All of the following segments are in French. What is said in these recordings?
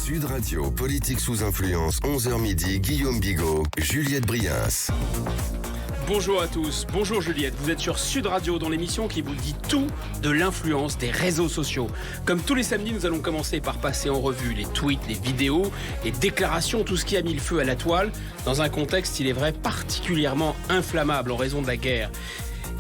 Sud Radio, politique sous influence, 11h midi, Guillaume Bigot, Juliette Briens. Bonjour à tous, bonjour Juliette, vous êtes sur Sud Radio dans l'émission qui vous dit tout de l'influence des réseaux sociaux. Comme tous les samedis, nous allons commencer par passer en revue les tweets, les vidéos, les déclarations, tout ce qui a mis le feu à la toile, dans un contexte, il est vrai, particulièrement inflammable en raison de la guerre.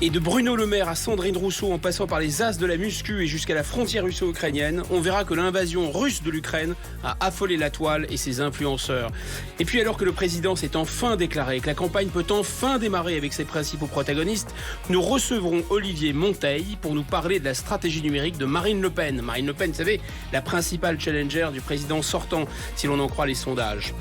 Et de Bruno Le Maire à Sandrine Rousseau, en passant par les as de la muscu et jusqu'à la frontière russo-ukrainienne, on verra que l'invasion russe de l'Ukraine a affolé la toile et ses influenceurs. Et puis alors que le président s'est enfin déclaré, que la campagne peut enfin démarrer avec ses principaux protagonistes, nous recevrons Olivier Monteil pour nous parler de la stratégie numérique de Marine Le Pen. Marine Le Pen, vous savez, la principale challenger du président sortant, si l'on en croit les sondages.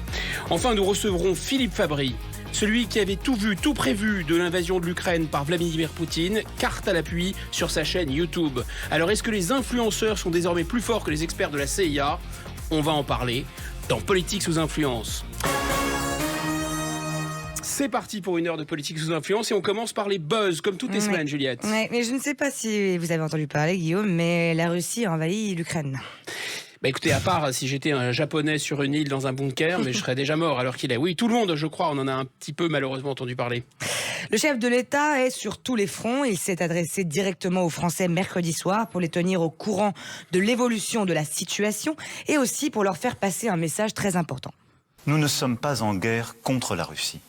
Enfin, nous recevrons Philippe Fabry, celui qui avait tout vu, tout prévu de l'invasion de l'Ukraine par Vladimir Poutine, carte à l'appui sur sa chaîne YouTube. Alors est-ce que les influenceurs sont désormais plus forts que les experts de la CIA ? On va en parler dans Politique sous influence. C'est parti pour une heure de politique sous influence et on commence par les buzz, comme toutes les semaines, Juliette. Ouais, mais je ne sais pas si vous avez entendu parler, Guillaume, mais la Russie a envahi l'Ukraine. Bah écoutez, à part si j'étais un Japonais sur une île dans un bunker, mais je serais déjà mort alors qu'il est. Oui, tout le monde, je crois, on en a un petit peu malheureusement entendu parler. Le chef de l'État est sur tous les fronts. Il s'est adressé directement aux Français mercredi soir pour les tenir au courant de l'évolution de la situation et aussi pour leur faire passer un message très important. Nous ne sommes pas en guerre contre la Russie.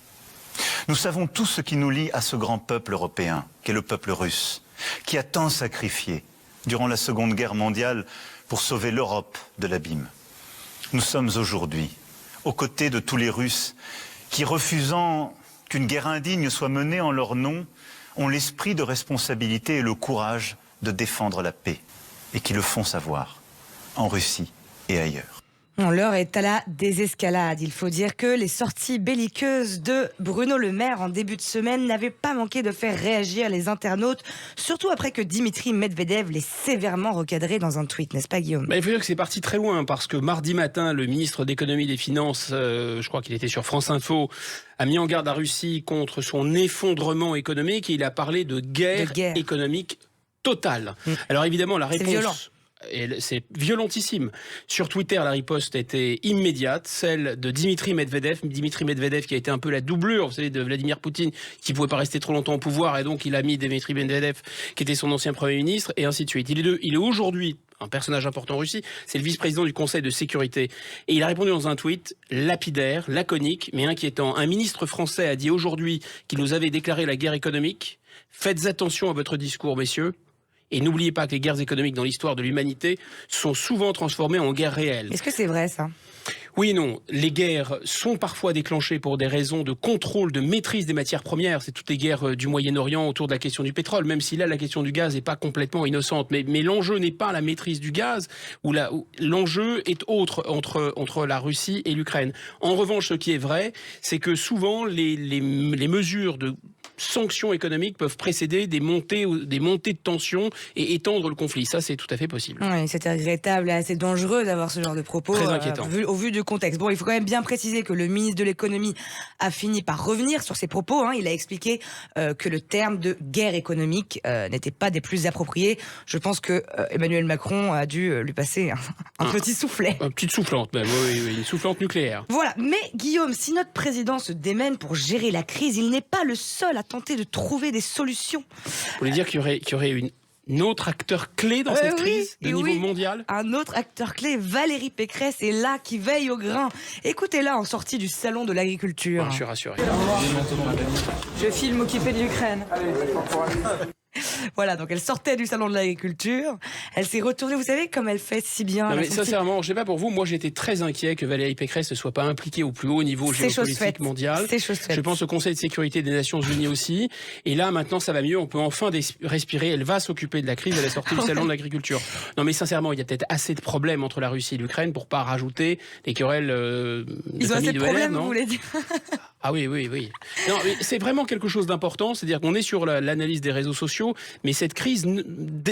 Nous savons tout ce qui nous lie à ce grand peuple européen, qu'est le peuple russe, qui a tant sacrifié durant la Seconde Guerre mondiale pour sauver l'Europe de l'abîme. Nous sommes aujourd'hui aux côtés de tous les Russes qui, refusant qu'une guerre indigne soit menée en leur nom, ont l'esprit de responsabilité et le courage de défendre la paix, et qui le font savoir, en Russie et ailleurs. L'heure est à la désescalade. Il faut dire que les sorties belliqueuses de Bruno Le Maire en début de semaine n'avaient pas manqué de faire réagir les internautes, surtout après que Dimitri Medvedev les sévèrement recadré dans un tweet, n'est-ce pas Guillaume ? Il faut dire que c'est parti très loin, parce que mardi matin, le ministre d'économie et des Finances, je crois qu'il était sur France Info, a mis en garde la Russie contre son effondrement économique et il a parlé de guerre économique totale. Alors évidemment, la réponse... C'est violent. Et c'est violentissime. Sur Twitter, la riposte était immédiate, celle de Dimitri Medvedev. Dimitri Medvedev qui a été un peu la doublure, vous savez, de Vladimir Poutine, qui ne pouvait pas rester trop longtemps au pouvoir, et donc il a mis Dimitri Medvedev, qui était son ancien Premier ministre, et ainsi de suite. Il est aujourd'hui un personnage important en Russie, c'est le vice-président du Conseil de sécurité. Et il a répondu dans un tweet lapidaire, laconique, mais inquiétant. Un ministre français a dit aujourd'hui qu'il nous avait déclaré la guerre économique. Faites attention à votre discours, messieurs. Et n'oubliez pas que les guerres économiques dans l'histoire de l'humanité sont souvent transformées en guerres réelles. Est-ce que c'est vrai ça ? Oui et non. Les guerres sont parfois déclenchées pour des raisons de contrôle, de maîtrise des matières premières. C'est toutes les guerres du Moyen-Orient autour de la question du pétrole, même si là, la question du gaz n'est pas complètement innocente. Mais l'enjeu n'est pas la maîtrise du gaz, l'enjeu est autre entre la Russie et l'Ukraine. En revanche, ce qui est vrai, c'est que souvent, les mesures de sanctions économiques peuvent précéder des montées de tension et étendre le conflit. Ça, c'est tout à fait possible. Oui, c'est regrettable et assez dangereux d'avoir ce genre de propos. Très inquiétant. Au vu du contexte. Bon, il faut quand même bien préciser que le ministre de l'économie a fini par revenir sur ses propos. Il a expliqué que le terme de guerre économique n'était pas des plus appropriés. Je pense que Emmanuel Macron a dû lui passer un petit soufflet. Une petite soufflante même, oui, une soufflante nucléaire. Voilà, mais Guillaume, si notre président se démène pour gérer la crise, il n'est pas le seul à tenter de trouver des solutions. Vous voulez dire qu'il y aurait un autre acteur clé dans cette crise de niveau mondial ? Un autre acteur clé, Valérie Pécresse, est là, qui veille au grain. Écoutez-la en sortie du salon de l'agriculture. Je suis rassuré. Je filme occupé de l'Ukraine. Voilà, donc elle sortait du salon de l'agriculture, elle s'est retournée, vous savez, comme elle fait si bien. Non mais sincèrement, je sais pas pour vous, moi j'étais très inquiet que Valérie Pécresse ne soit pas impliquée au plus haut niveau géopolitique mondial. Je pense au Conseil de sécurité des Nations Unies aussi. Et là, maintenant, ça va mieux, on peut enfin respirer. Elle va s'occuper de la crise à la sortie du salon de l'agriculture. Non mais sincèrement, il y a peut-être assez de problèmes entre la Russie et l'Ukraine pour pas rajouter les querelles de Ils ont assez de problèmes, non ? vous voulez dire ? Ah oui. Non, mais c'est vraiment quelque chose d'important, c'est-à-dire qu'on est sur l'analyse des réseaux sociaux, mais cette crise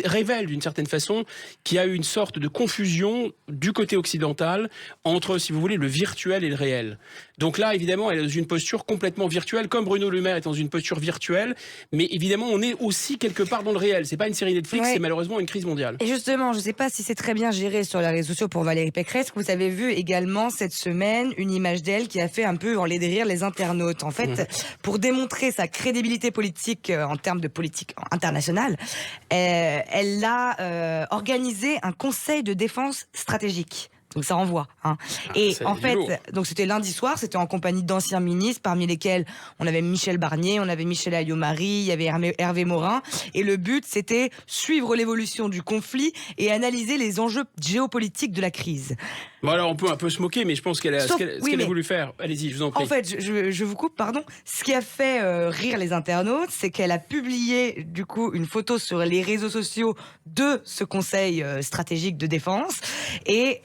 révèle d'une certaine façon qu'il y a eu une sorte de confusion du côté occidental entre, si vous voulez, le virtuel et le réel. Donc là, évidemment, elle est dans une posture complètement virtuelle, comme Bruno Le Maire est dans une posture virtuelle. Mais évidemment, on est aussi quelque part dans le réel. C'est pas une série Netflix, c'est malheureusement une crise mondiale. Et justement, je sais pas si c'est très bien géré sur les réseaux sociaux pour Valérie Pécresse. Vous avez vu également cette semaine une image d'elle qui a fait un peu hurler de rire les internautes. En fait, pour démontrer sa crédibilité politique en termes de politique internationale, elle a organisé un conseil de défense stratégique. Donc ça envoie. Et en fait, donc c'était lundi soir, c'était en compagnie d'anciens ministres, parmi lesquels on avait Michel Barnier, on avait Michel Alliot-Marie, il y avait Hervé Morin. Et le but, c'était suivre l'évolution du conflit et analyser les enjeux géopolitiques de la crise. Bon alors on peut un peu se moquer, mais je pense qu'elle a voulu faire. Allez-y, je vous en prie. En fait, je vous coupe, pardon. Ce qui a fait rire les internautes, c'est qu'elle a publié du coup une photo sur les réseaux sociaux de ce conseil stratégique de défense. Et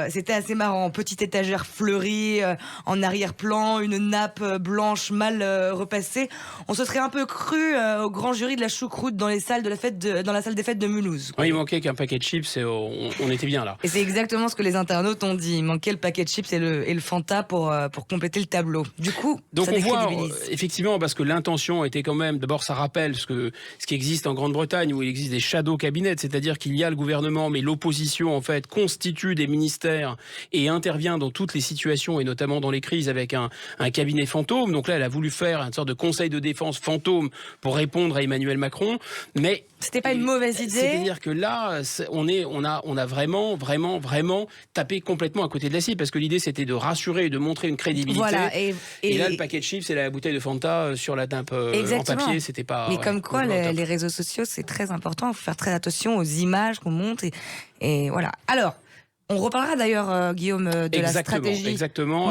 c'était assez marrant. Petite étagère fleurie, en arrière-plan, une nappe blanche mal repassée. On se serait un peu cru au grand jury de la choucroute dans les salles dans la salle des fêtes de Mulhouse. Oui, il manquait qu'un paquet de chips et on était bien là. Et c'est exactement ce que les internautes ont dit. Il manquait le paquet de chips et le Fanta pour compléter le tableau. Du coup, donc ça on voit effectivement, parce que l'intention était quand même, d'abord ça rappelle ce qui existe en Grande-Bretagne où il existe des shadow cabinets, c'est-à-dire qu'il y a le gouvernement mais l'opposition en fait constitue des ministères et intervient dans toutes les situations et notamment dans les crises avec un cabinet fantôme. Donc là elle a voulu faire une sorte de conseil de défense fantôme pour répondre à Emmanuel Macron, mais c'était pas une mauvaise idée. C'est-à-dire que là, on a vraiment tapé complètement à côté de la cible, parce que l'idée c'était de rassurer et de montrer une crédibilité. Voilà, et là, le paquet de chips et la bouteille de Fanta sur la nappe en papier, c'était pas. Mais comme quoi, les réseaux sociaux, c'est très important. Il faut faire très attention aux images qu'on monte et voilà. Alors. On reparlera d'ailleurs, Guillaume, de la stratégie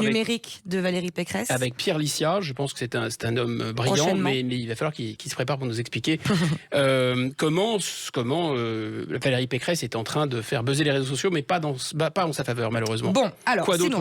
numérique de Valérie Pécresse. Avec Pierre Licia, je pense que c'est un homme brillant, mais il va falloir qu'il se prépare pour nous expliquer comment Valérie Pécresse est en train de faire buzzer les réseaux sociaux, mais pas en sa faveur, malheureusement. Bon, alors, quoi d'autre,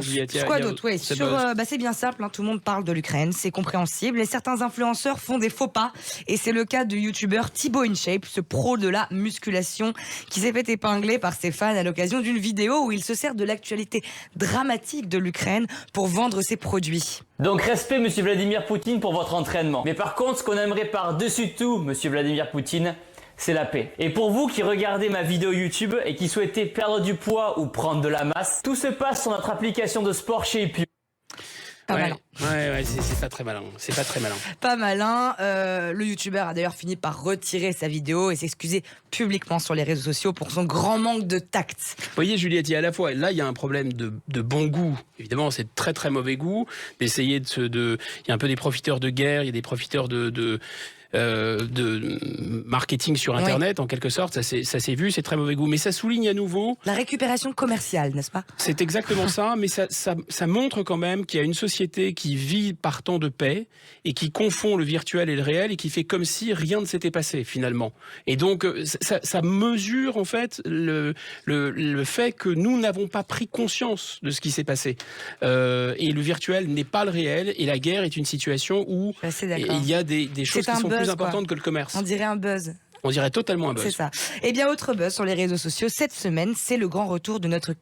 oui, c'est bien simple, tout le monde parle de l'Ukraine, c'est compréhensible, et certains influenceurs font des faux pas, et c'est le cas du youtubeur Thibaut InShape, ce pro de la musculation, qui s'est fait épingler par ses fans à l'occasion d'une vidéo où il se sert de l'actualité dramatique de l'Ukraine pour vendre ses produits. Donc respect monsieur Vladimir Poutine pour votre entraînement. Mais par contre, ce qu'on aimerait par-dessus tout, monsieur Vladimir Poutine, c'est la paix. Et pour vous qui regardez ma vidéo YouTube et qui souhaitez perdre du poids ou prendre de la masse, tout se passe sur notre application de sport chez Epu. Pas malin. Ouais, c'est pas très malin. C'est pas très malin. Pas malin. Le youtubeur a d'ailleurs fini par retirer sa vidéo et s'excuser publiquement sur les réseaux sociaux pour son grand manque de tact. Vous voyez, Juliette, à la fois, là, il y a un problème de bon goût. Évidemment, c'est de très très mauvais goût. D'essayer il y a un peu des profiteurs de guerre, il y a des profiteurs de marketing sur Internet, en quelque sorte. Ça s'est vu, c'est très mauvais goût. Mais ça souligne à nouveau... la récupération commerciale, n'est-ce pas ? C'est exactement ça, mais ça montre quand même qu'il y a une société qui vit par temps de paix et qui confond le virtuel et le réel et qui fait comme si rien ne s'était passé, finalement. Et donc, ça mesure, en fait, le fait que nous n'avons pas pris conscience de ce qui s'est passé. Et le virtuel n'est pas le réel, et la guerre est une situation où il y a des choses qui sont plus importante que le commerce. On dirait un buzz. On dirait totalement un buzz. C'est ça. Eh bien, autre buzz sur les réseaux sociaux, cette semaine, c'est le grand retour de notre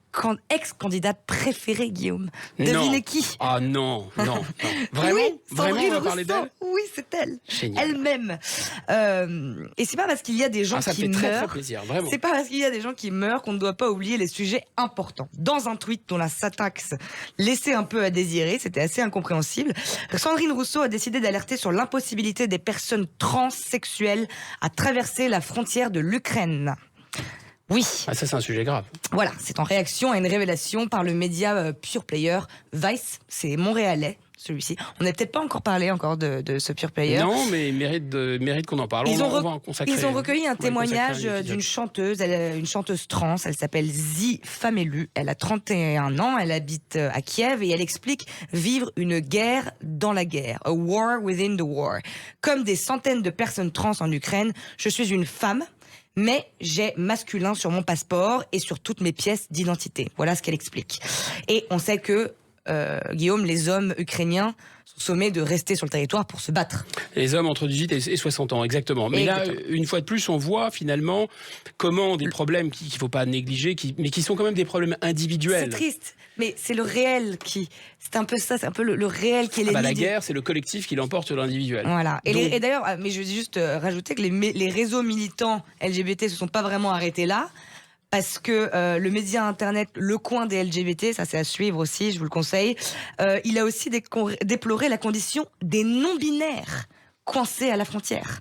ex-candidate préférée, Guillaume. Devinez qui ? Ah non. Vraiment ? Oui, Vraiment, on va parler d'elle ? Oui, c'est elle. Génial. Elle-même. Et c'est pas parce qu'il y a des gens qui meurent... Ça fait très plaisir, vraiment. C'est pas parce qu'il y a des gens qui meurent qu'on ne doit pas oublier les sujets importants. Dans un tweet dont la syntaxe laissait un peu à désirer, c'était assez incompréhensible, Sandrine Rousseau a décidé d'alerter sur l'impossibilité des personnes transsexuelles à traverser la frontière de l'Ukraine. Oui. Ah, ça, c'est un sujet grave. Voilà, c'est en réaction à une révélation par le média Pure Player. Vice, c'est montréalais, celui-ci. On n'a peut-être pas encore parlé de ce Pure Player. Non, mais il mérite qu'on en parle. Ils ont recueilli un témoignage d'une chanteuse, une chanteuse trans, elle s'appelle Zi Famelu, elle a 31 ans, elle habite à Kiev et elle explique vivre une guerre dans la guerre, a war within the war. Comme des centaines de personnes trans en Ukraine, je suis une femme, mais j'ai masculin sur mon passeport et sur toutes mes pièces d'identité. Voilà ce qu'elle explique. Et on sait que Guillaume, les hommes ukrainiens sont sommés de rester sur le territoire pour se battre. Les hommes entre 18 et 60 ans, exactement. Mais là, une fois de plus, on voit finalement comment des problèmes qu'il ne faut pas négliger, mais qui sont quand même des problèmes individuels. C'est triste, mais c'est le réel qui... C'est un peu ça, c'est un peu le réel qui est l'ennemi. La guerre, c'est le collectif qui l'emporte sur l'individuel. Voilà. Et d'ailleurs, mais je veux juste rajouter que les réseaux militants LGBT se sont pas vraiment arrêtés là. Parce que le média internet Le Coin des LGBT, ça c'est à suivre aussi, je vous le conseille, il a aussi déploré la condition des non-binaires coincés à la frontière.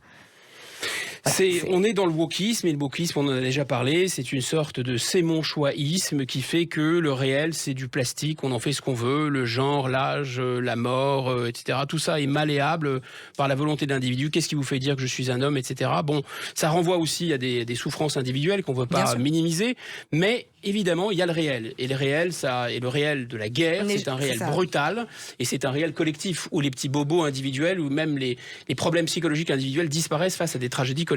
On est dans le wokisme, et le wokisme, on en a déjà parlé, c'est une sorte de c'est mon choixisme qui fait que le réel, c'est du plastique, on en fait ce qu'on veut, le genre, l'âge, la mort, etc. Tout ça est malléable par la volonté de l'individu. Qu'est-ce qui vous fait dire que je suis un homme, etc. Bon, ça renvoie aussi à des souffrances individuelles qu'on ne veut pas minimiser, mais évidemment, il y a le réel. Et le réel, le réel de la guerre, c'est un réel brutal, et c'est un réel collectif, où les petits bobos individuels, ou même les problèmes psychologiques individuels disparaissent face à des tragédies collectives.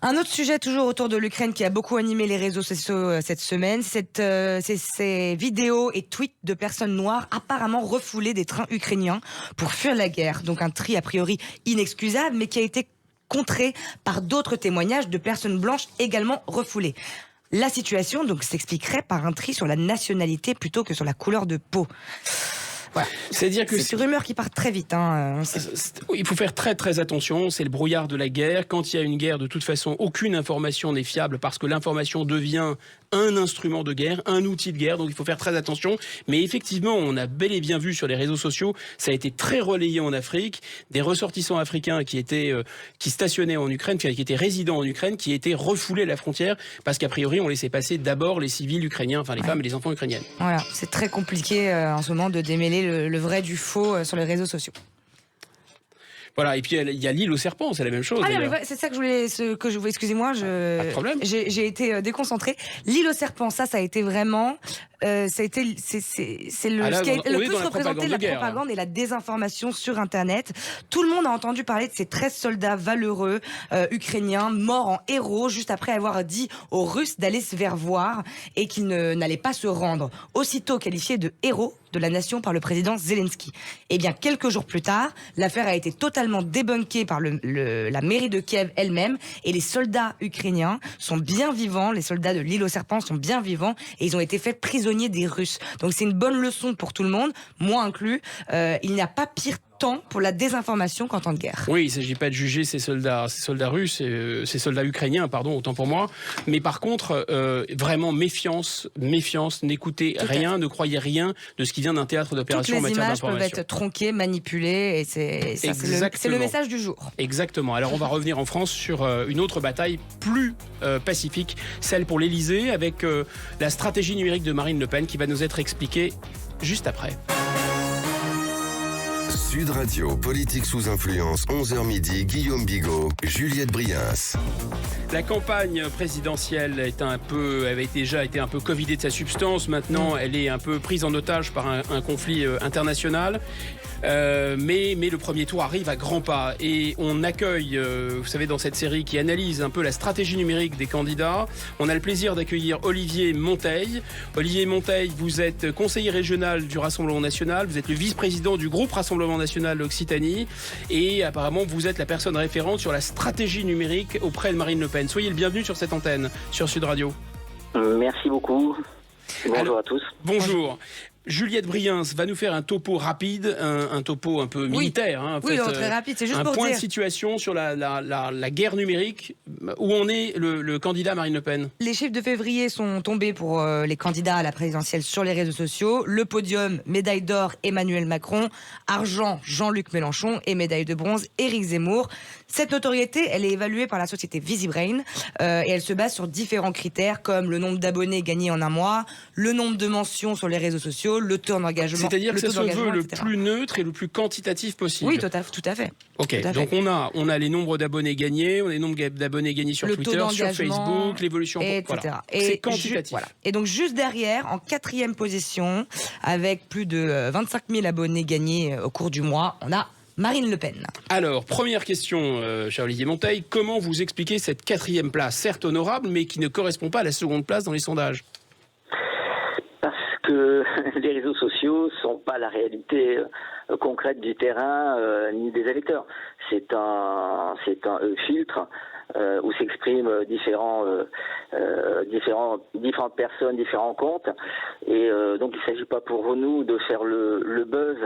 Un autre sujet toujours autour de l'Ukraine qui a beaucoup animé les réseaux sociaux cette semaine, c'est ces vidéos et tweets de personnes noires apparemment refoulées des trains ukrainiens pour fuir la guerre. Donc un tri a priori inexcusable, mais qui a été contré par d'autres témoignages de personnes blanches également refoulées. La situation donc s'expliquerait par un tri sur la nationalité plutôt que sur la couleur de peau. Voilà. C'est-à-dire que c'est une rumeur qui part très vite. Il faut faire très très attention, c'est le brouillard de la guerre. Quand il y a une guerre, de toute façon, aucune information n'est fiable parce que l'information devient un instrument de guerre, un outil de guerre, donc il faut faire très attention. Mais effectivement, on a bel et bien vu sur les réseaux sociaux, ça a été très relayé en Afrique, des ressortissants africains qui stationnaient en Ukraine, qui étaient résidents en Ukraine, qui étaient refoulés à la frontière parce qu'a priori, on laissait passer d'abord les civils ukrainiens, enfin les femmes et les enfants ukrainiennes. Voilà, c'est très compliqué en ce moment de démêler le vrai du faux sur les réseaux sociaux. Voilà, et puis il y a l'île aux serpents, c'est la même chose. Ah non, mais c'est ça que je voulais, excusez-moi, pas de problème. J'ai été déconcentrée. L'île aux serpents, ça a été vraiment, c'est le ce qui a le plus représenté la propagande et la désinformation sur Internet. Tout le monde a entendu parler de ces 13 soldats valeureux ukrainiens morts en héros juste après avoir dit aux Russes d'aller se faire voir et qu'ils n'allaient pas se rendre. Aussitôt qualifiés de héros de la nation par le président Zelensky. Et bien, quelques jours plus tard, l'affaire a été totalement débunkée par la mairie de Kiev elle-même, et les soldats ukrainiens sont bien vivants, les soldats de l'île aux serpents sont bien vivants, et ils ont été faits prisonniers des Russes. Donc c'est une bonne leçon pour tout le monde, moi inclus. Il n'y a pas pire temps pour la désinformation qu'en temps de guerre. Oui, il ne s'agit pas de juger ces soldats russes, ces soldats ukrainiens, pardon, autant pour moi. Mais par contre, vraiment méfiance, n'écoutez rien, ne croyez rien de ce qui vient d'un théâtre d'opération en matière d'information. Toutes les images peuvent être tronquées, manipulées, et c'est le message du jour. Exactement. Alors on va revenir en France sur une autre bataille plus pacifique, celle pour l'Elysée, avec la stratégie numérique de Marine Le Pen qui va nous être expliquée juste après. Sud Radio, politique sous influence, 11h midi, Guillaume Bigot, Juliette Briens. La campagne présidentielle avait déjà été un peu covidée de sa substance. Maintenant, elle est un peu prise en otage par un conflit international. Mais le premier tour arrive à grands pas et on accueille, vous savez, dans cette série qui analyse un peu la stratégie numérique des candidats, on a le plaisir d'accueillir Olivier Monteil. Olivier Monteil, vous êtes conseiller régional du Rassemblement National, vous êtes le vice-président du groupe Rassemblement National Occitanie et apparemment vous êtes la personne référente sur la stratégie numérique auprès de Marine Le Pen. Soyez le bienvenu sur cette antenne, sur Sud Radio. Merci beaucoup. Bonjour à tous. Bonjour. Juliette Briens va nous faire un topo rapide, un topo un peu militaire. Hein, en fait, très rapide, c'est juste un pour point dire... de situation sur la guerre numérique, où en est le candidat Marine Le Pen. Les chiffres de février sont tombés pour les candidats à la présidentielle sur les réseaux sociaux. Le podium, médaille d'or, Emmanuel Macron, argent, Jean-Luc Mélenchon et médaille de bronze, Éric Zemmour. Cette notoriété, elle est évaluée par la société VisiBrain et elle se base sur différents critères comme le nombre d'abonnés gagnés en un mois, le nombre de mentions sur les réseaux sociaux, le taux d'engagement. C'est-à-dire que ça se veut le plus neutre et le plus quantitatif possible. Oui, tout à fait. Ok, donc on a les nombres d'abonnés gagnés, on a les nombres d'abonnés gagnés sur Twitter, sur Facebook, l'évolution, etc. Voilà. C'est quantitatif. Voilà. Et donc juste derrière, en 4e position, avec plus de 25 000 abonnés gagnés au cours du mois, on a Marine Le Pen. Alors, première question, cher Olivier Monteil, comment vous expliquez cette 4e place, certes honorable, mais qui ne correspond pas à la 2e place dans les sondages ? Parce que les réseaux sociaux sont pas la réalité concrète du terrain ni des électeurs. C'est un filtre où s'expriment différentes personnes, différents comptes, et donc il ne s'agit pas pour nous de faire le buzz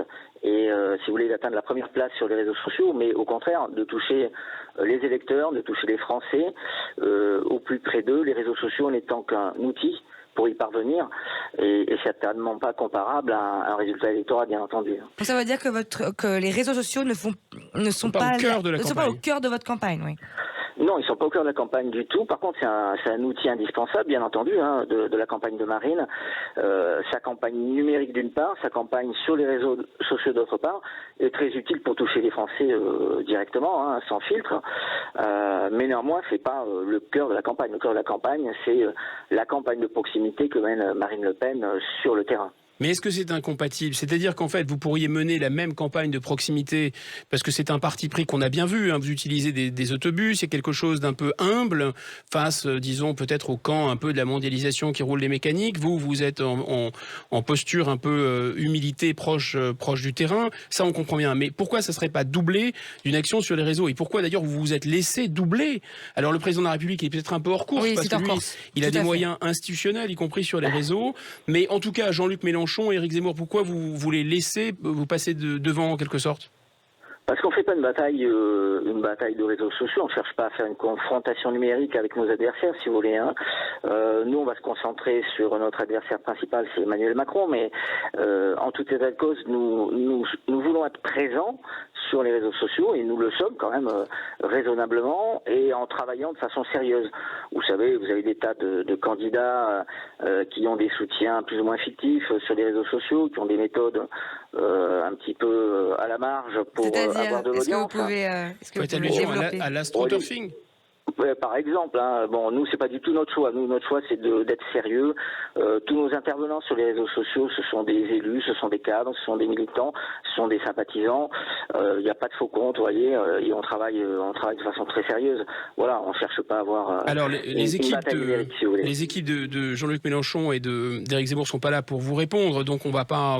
et si vous voulez d'atteindre la première place sur les réseaux sociaux, mais au contraire de toucher les électeurs, de toucher les Français au plus près d'eux, les réseaux sociaux n'étant qu'un outil pour y parvenir, et certainement pas comparable à un résultat électoral, bien entendu. Donc ça veut dire que les réseaux sociaux ne sont pas au cœur de votre campagne, oui. Non, ils ne sont pas au cœur de la campagne du tout. Par contre, c'est un outil indispensable, bien entendu, de la campagne de Marine. Sa campagne numérique d'une part, sa campagne sur les réseaux sociaux d'autre part, est très utile pour toucher les Français directement, sans filtre. Mais néanmoins, c'est pas le cœur de la campagne. Le cœur de la campagne, c'est la campagne de proximité que mène Marine Le Pen sur le terrain. Mais est-ce que c'est incompatible? C'est-à-dire qu'en fait, vous pourriez mener la même campagne de proximité, parce que c'est un parti pris qu'on a bien vu, vous utilisez des autobus, c'est quelque chose d'un peu humble, face, disons, peut-être au camp un peu de la mondialisation qui roule les mécaniques. Vous êtes en posture un peu humilité, proche du terrain. Ça, on comprend bien. Mais pourquoi ça ne serait pas doublé d'une action sur les réseaux? Et pourquoi, d'ailleurs, vous vous êtes laissé doubler? Alors, le président de la République est peut-être un peu hors course, oui, parce que lui, il a des moyens institutionnels, y compris sur les réseaux. Mais en tout cas, Jean-Luc Mélenchon, Éric Zemmour, pourquoi vous voulez laisser vous passer devant en quelque sorte? Parce qu'on ne fait pas une bataille de réseaux sociaux, on ne cherche pas à faire une confrontation numérique avec nos adversaires, si vous voulez. Nous, on va se concentrer sur notre adversaire principal, c'est Emmanuel Macron, mais en tout état de cause, nous voulons être présents sur les réseaux sociaux, et nous le sommes quand même raisonnablement et en travaillant de façon sérieuse. Vous savez, vous avez des tas de candidats qui ont des soutiens plus ou moins fictifs sur les réseaux sociaux, qui ont des méthodes un petit peu à la marge pour avoir de l'audience. Est-ce que vous pouvez développer à l'astroturfing? Ouais, par exemple, bon, nous c'est pas du tout notre choix. Nous, notre choix c'est d'être sérieux. Tous nos intervenants sur les réseaux sociaux, ce sont des élus, ce sont des cadres, ce sont des militants, ce sont des sympathisants. Il n'y a pas de faux comptes, vous voyez. Et on travaille de façon très sérieuse. Voilà, on cherche pas à avoir. Alors les équipes de Jean-Luc Mélenchon et d'Éric Zemmour sont pas là pour vous répondre, donc on va pas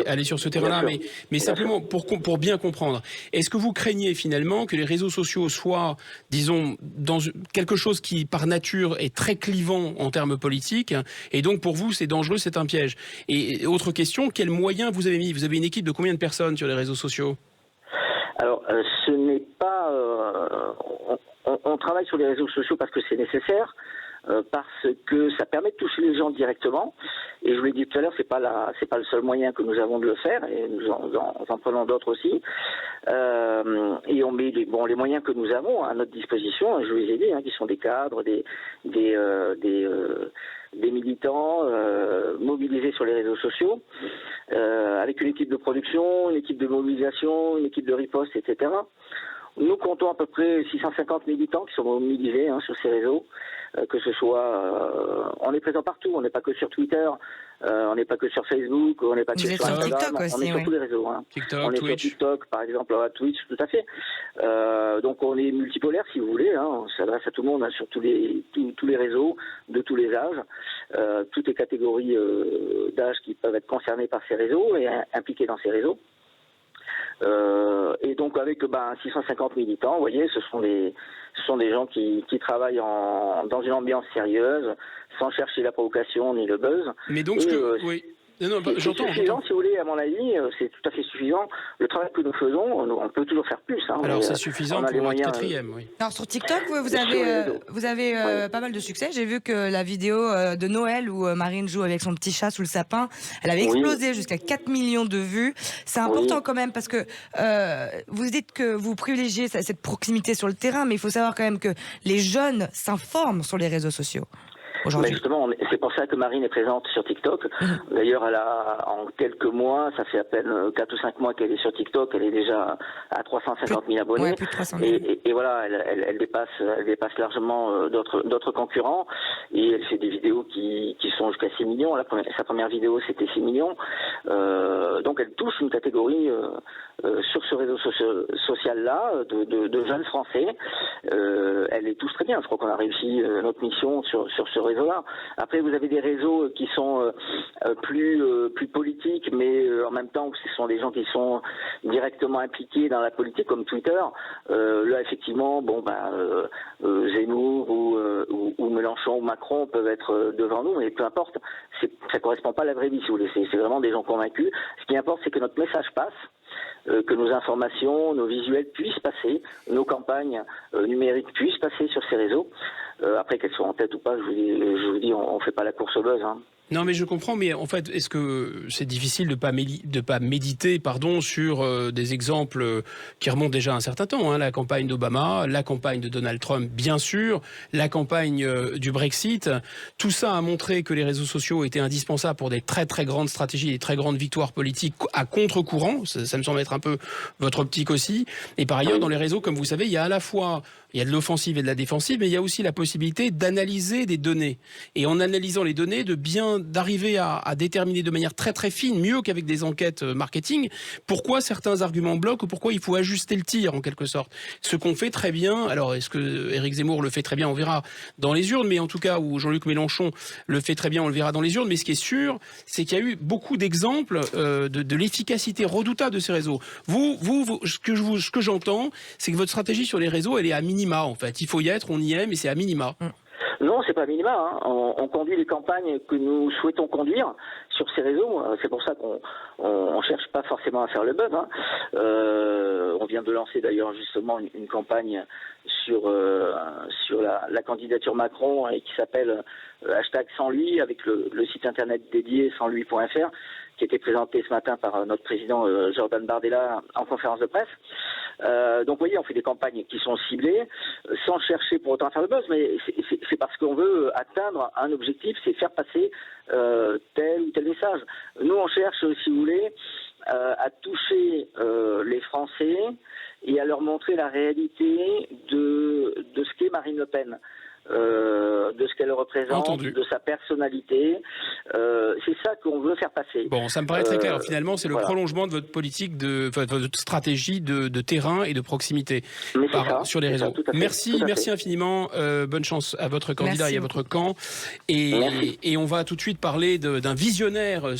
aller sur ce terrain-là. Mais simplement pour bien comprendre, est-ce que vous craignez finalement que les réseaux sociaux soient, disons, dans quelque chose qui, par nature, est très clivant en termes politiques, et donc pour vous, c'est dangereux, c'est un piège? Et autre question, quels moyens vous avez mis? Vous avez une équipe de combien de personnes sur les réseaux sociaux? Alors, ce n'est pas... on travaille sur les réseaux sociaux parce que c'est nécessaire, parce que ça permet de toucher les gens directement. Et je vous l'ai dit tout à l'heure, c'est pas le seul moyen que nous avons de le faire, et nous en prenons d'autres aussi. Et on met les moyens que nous avons à notre disposition, je vous les ai dit, qui sont des cadres, des militants mobilisés sur les réseaux sociaux, avec une équipe de production, une équipe de mobilisation, une équipe de riposte, etc. Nous comptons à peu près 650 militants qui sont mobilisés sur ces réseaux, que ce soit... on est présent partout, on n'est pas que sur Twitter, on n'est pas que sur Facebook, on n'est pas que sur Instagram, TikTok aussi, on est sur tous les réseaux. TikTok, on est Twitch. sur TikTok, par exemple, Twitch, tout à fait. Donc on est multipolaire, si vous voulez, on s'adresse à tout le monde sur tous les réseaux, de tous les âges, toutes les catégories d'âge qui peuvent être concernées par ces réseaux et impliquées dans ces réseaux. Et donc avec 650 militants, vous voyez, ce sont des gens qui travaillent dans une ambiance sérieuse, sans chercher la provocation ni le buzz. Mais donc, oui. J'entends. Si vous voulez, à mon avis, c'est tout à fait suffisant. Le travail que nous faisons, on peut toujours faire plus. Alors c'est suffisant pour être quatrième, oui. Alors sur TikTok, vous avez pas mal de succès. J'ai vu que la vidéo de Noël où Marine joue avec son petit chat sous le sapin, elle avait explosé jusqu'à 4 millions de vues. C'est important quand même parce que vous dites que vous privilégiez cette proximité sur le terrain, mais il faut savoir quand même que les jeunes s'informent sur les réseaux sociaux. Mais justement, c'est pour ça que Marine est présente sur TikTok. D'ailleurs, en quelques mois, ça fait à peine 4 ou 5 mois qu'elle est sur TikTok, elle est déjà à 350 000 abonnés. Ouais, plus de 300 000. Et voilà, elle dépasse largement d'autres concurrents, et elle fait des vidéos qui sont jusqu'à 6 millions. Sa première vidéo, c'était 6 millions. Donc elle touche une catégorie sur ce réseau social-là de jeunes Français. Elle les touche très bien. Je crois qu'on a réussi notre mission sur ce réseau-là. Après, vous avez des réseaux qui sont plus politiques, mais en même temps, où ce sont des gens qui sont directement impliqués dans la politique, comme Twitter. Là, effectivement, Zemmour ou Mélenchon ou Macron peuvent être devant nous, mais peu importe. Ça correspond pas à la vraie vie, si vous voulez. C'est vraiment des gens convaincus. Ce qui importe, c'est que notre message passe, que nos informations, nos visuels puissent passer, nos campagnes numériques puissent passer sur ces réseaux. Après, qu'elles soient en tête ou pas, je vous dis, on fait pas la course au buzz. Hein. Non, mais je comprends, mais en fait, est-ce que c'est difficile de pas méditer sur des exemples qui remontent déjà à un certain temps, hein, la campagne d'Obama, la campagne de Donald Trump, bien sûr, la campagne du Brexit. Tout ça a montré que les réseaux sociaux étaient indispensables pour des très très grandes stratégies, des très grandes victoires politiques à contre-courant. Ça me semble être un peu votre optique aussi. Et par ailleurs, dans les réseaux, comme vous savez, il y a à la fois de l'offensive et de la défensive, mais il y a aussi la possibilité d'analyser des données. Et en analysant les données, d'arriver à déterminer de manière très très fine, mieux qu'avec des enquêtes marketing, pourquoi certains arguments bloquent ou pourquoi il faut ajuster le tir en quelque sorte. Ce qu'on fait très bien, alors est-ce que Éric Zemmour le fait très bien, on verra dans les urnes, mais en tout cas, ou Jean-Luc Mélenchon le fait très bien, on le verra dans les urnes, mais ce qui est sûr, c'est qu'il y a eu beaucoup d'exemples de l'efficacité redoutable de ces réseaux. Ce que j'entends, c'est que votre stratégie sur les réseaux, elle est à minima en fait. Il faut y être, on y est, mais c'est à minima. Non, c'est pas minima. Hein. On conduit les campagnes que nous souhaitons conduire sur ces réseaux. C'est pour ça qu'on cherche pas forcément à faire le buzz. Hein. On vient de lancer d'ailleurs justement une campagne sur la candidature Macron et qui s'appelle hashtag sans lui, avec le site internet dédié sanslui.fr, qui a été présenté ce matin par notre président Jordan Bardella en conférence de presse. Donc vous voyez, on fait des campagnes qui sont ciblées, sans chercher pour autant à faire le buzz, mais c'est parce qu'on veut atteindre un objectif, c'est faire passer tel ou tel message. Nous, on cherche, si vous voulez, à toucher les Français et à leur montrer la réalité de ce qu'est Marine Le Pen. De ce qu'elle représente, entendu, de sa personnalité. C'est ça qu'on veut faire passer. Bon, ça me paraît très clair. Finalement, c'est le prolongement de votre politique, de votre stratégie de terrain et de proximité sur les réseaux. Merci infiniment. Bonne chance à votre candidat et à votre camp. Et on va tout de suite parler d'un visionnaire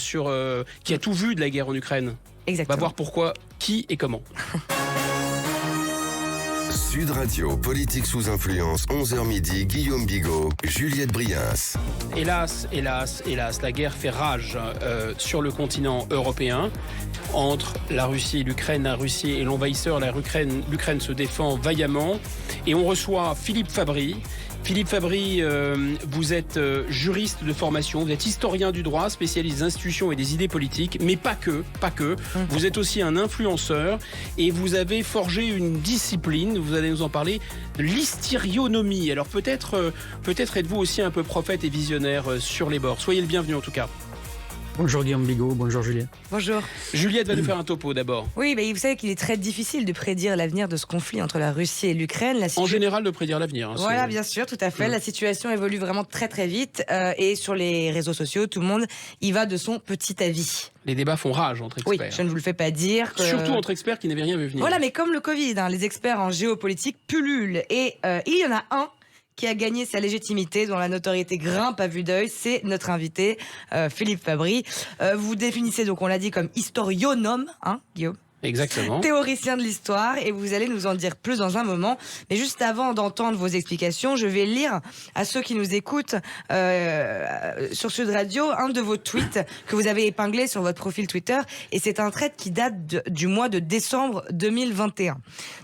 qui a tout vu de la guerre en Ukraine. Exactement. On va voir pourquoi, qui et comment. Sud Radio, politique sous influence, 11h midi, Guillaume Bigot, Juliette Briens. Hélas, la guerre fait rage sur le continent européen. Entre la Russie et l'Ukraine, la Russie et l'envahisseur, l'Ukraine se défend vaillamment. Et on reçoit Philippe Fabry. Philippe Fabry, vous êtes juriste de formation, vous êtes historien du droit, spécialiste des institutions et des idées politiques, mais pas que. Vous êtes aussi un influenceur et vous avez forgé une discipline, vous allez nous en parler, de l'hystérionomie. Alors peut-être êtes-vous aussi un peu prophète et visionnaire sur les bords. Soyez le bienvenu en tout cas. Bonjour Guillaume Bigot, bonjour Juliette. Bonjour. Juliette va nous faire un topo d'abord. Oui, mais vous savez qu'il est très difficile de prédire l'avenir de ce conflit entre la Russie et l'Ukraine. En général, de prédire l'avenir. Hein, voilà, bien sûr, tout à fait. La situation évolue vraiment très très vite et sur les réseaux sociaux, tout le monde y va de son petit avis. Les débats font rage entre experts. Oui, je ne vous le fais pas dire. Surtout entre experts qui n'avaient rien vu venir. Voilà, mais comme le Covid, les experts en géopolitique pullulent. Et il y en a un qui a gagné sa légitimité, dont la notoriété grimpe à vue d'œil, c'est notre invité, Philippe Fabry. Vous définissez, donc on l'a dit, comme historionome, Guillaume ? Exactement. Théoricien de l'histoire, et vous allez nous en dire plus dans un moment. Mais juste avant d'entendre vos explications, je vais lire à ceux qui nous écoutent sur Sud Radio un de vos tweets que vous avez épinglé sur votre profil Twitter, et c'est un thread qui date du mois de décembre 2021.